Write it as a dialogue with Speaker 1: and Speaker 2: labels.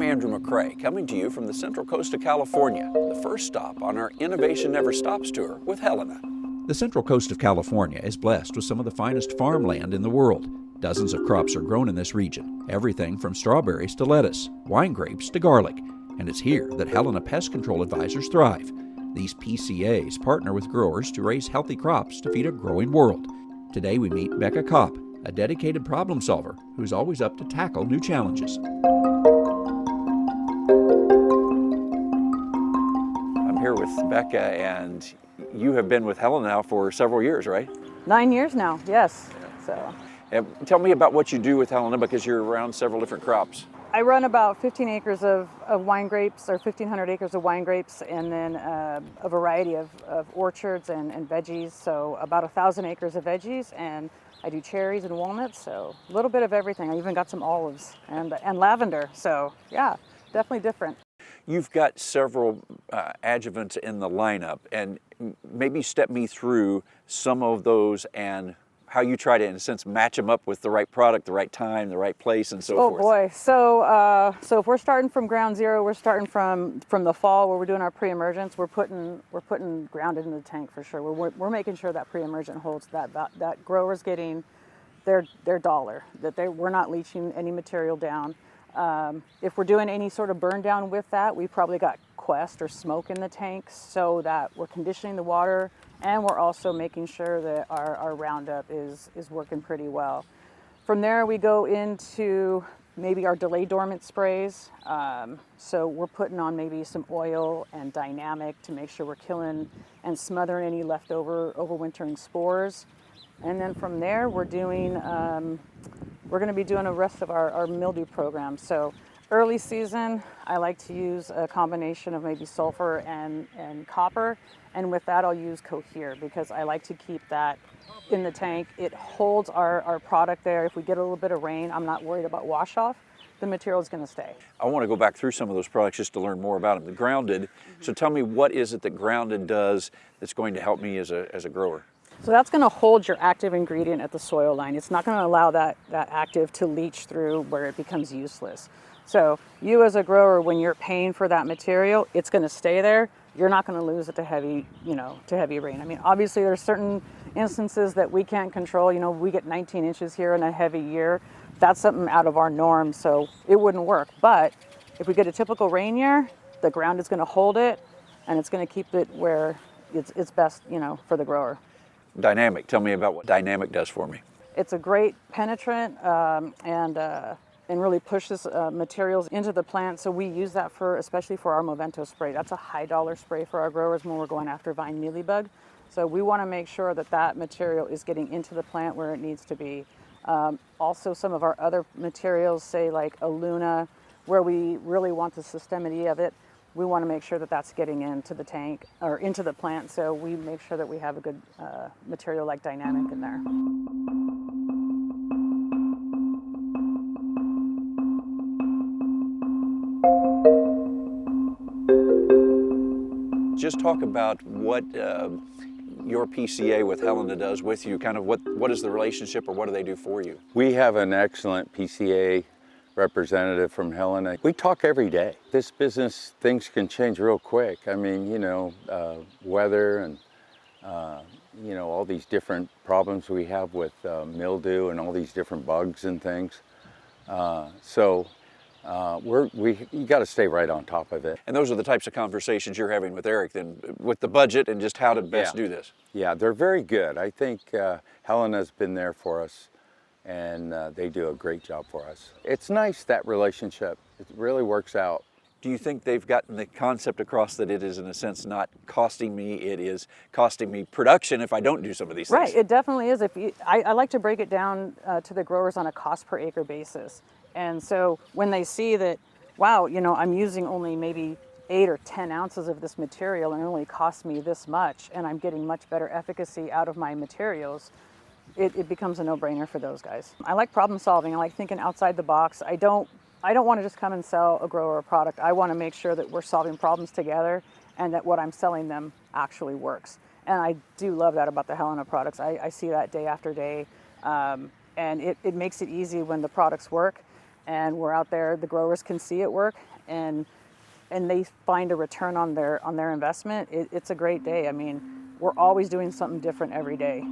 Speaker 1: Andrew McCrea, coming to you from the Central Coast of California, the first stop on our Innovation Never Stops tour with Helena. The Central Coast of California is blessed with some of the finest farmland in the world. Dozens of crops are grown in this region, everything from strawberries to lettuce, wine grapes to garlic. And it's here that Helena Pest Control Advisors thrive. These PCAs partner with growers to raise healthy crops to feed a growing world. Today we meet Beka Kaupp, a dedicated problem solver who's always up to tackle new challenges. I'm here with Beka, and you have been with Helena now for several years, right?
Speaker 2: 9 years now, yes.
Speaker 1: Tell me about what you do with Helena, because you're around several different crops.
Speaker 2: I run about 15 acres of wine grapes, or 1,500 acres of wine grapes, and then a variety of orchards and veggies. So about 1,000 acres of veggies, and I do cherries and walnuts, so a little bit of everything. I even got some olives and lavender, so yeah, definitely different.
Speaker 1: You've got several adjuvants in the lineup, and maybe step me through some of those and how you try to, in a sense, match them up with the right product, the right time, the right place, and so forth.
Speaker 2: Oh boy, so if we're starting from ground zero, we're starting from the fall where we're doing our pre-emergence. We're putting grounded in the tank for sure. We're making sure that pre-emergent holds that grower's getting their dollar, that we're not leaching any material down. If we're doing any sort of burn down with that, we probably got Quest or smoke in the tanks so that we're conditioning the water, and we're also making sure that our Roundup is working pretty well. From there, we go into maybe our delay dormant sprays. So we're putting on maybe some oil and dynamic to make sure we're killing and smothering any leftover overwintering spores. And then from there, we're going to be doing the rest of our mildew program. So early season, I like to use a combination of maybe sulfur and copper. And with that, I'll use Cohere because I like to keep that in the tank. It holds our product there. If we get a little bit of rain, I'm not worried about wash off. The material is going to stay.
Speaker 1: I want to go back through some of those products just to learn more about them. The grounded, so tell me, what is it that grounded does that's going to help me as a grower?
Speaker 2: So that's going to hold your active ingredient at the soil line. It's not going to allow that active to leach through where it becomes useless. So you as a grower, when you're paying for that material, it's going to stay there. You're not going to lose it to heavy rain. I mean, obviously there's certain instances that we can't control. We get 19 inches here in a heavy year. That's something out of our norm, so it wouldn't work. But if we get a typical rain year, the ground is going to hold it, and it's going to keep it where it's best, for the grower.
Speaker 1: Dynamic. Tell me about what Dynamic does for me.
Speaker 2: It's a great penetrant and really pushes materials into the plant. So we use that especially for our Movento spray. That's a high dollar spray for our growers when we're going after vine mealybug. So we want to make sure that material is getting into the plant where it needs to be. Also, some of our other materials, say like a Luna, where we really want the systemity of it, we want to make sure that that's getting into the tank or into the plant. So we make sure that we have a good material like Dynamic in there.
Speaker 1: Just talk about what your PCA with Helena does with you. Kind of what is the relationship, or what do they do for you?
Speaker 3: We have an excellent PCA representative from Helena. We talk every day. This business, things can change real quick. I mean, weather and, all these different problems we have with mildew and all these different bugs and things. You got to stay right on top of it.
Speaker 1: And those are the types of conversations you're having with Eric then, with the budget and just how to best do this.
Speaker 3: Yeah, they're very good. I think Helena's been there for us, and they do a great job for us. It's nice, that relationship. It really works out.
Speaker 1: Do you think they've gotten the concept across that it is, in a sense, not costing me, it is costing me production if I don't do some of these things?
Speaker 2: Right, it definitely is. I like to break it down to the growers on a cost per acre basis. And so when they see that, wow, I'm using only maybe 8 or 10 ounces of this material and it only costs me this much, and I'm getting much better efficacy out of my materials, it becomes a no-brainer for those guys. I like problem solving. I like thinking outside the box. I don't want to just come and sell a grower a product. I want to make sure that we're solving problems together and that what I'm selling them actually works. And I do love that about the Helena products. I see that day after day. And it makes it easy when the products work. and we're out there, the growers can see it work, and they find a return on their investment. It's a great day. I mean, we're always doing something different every day.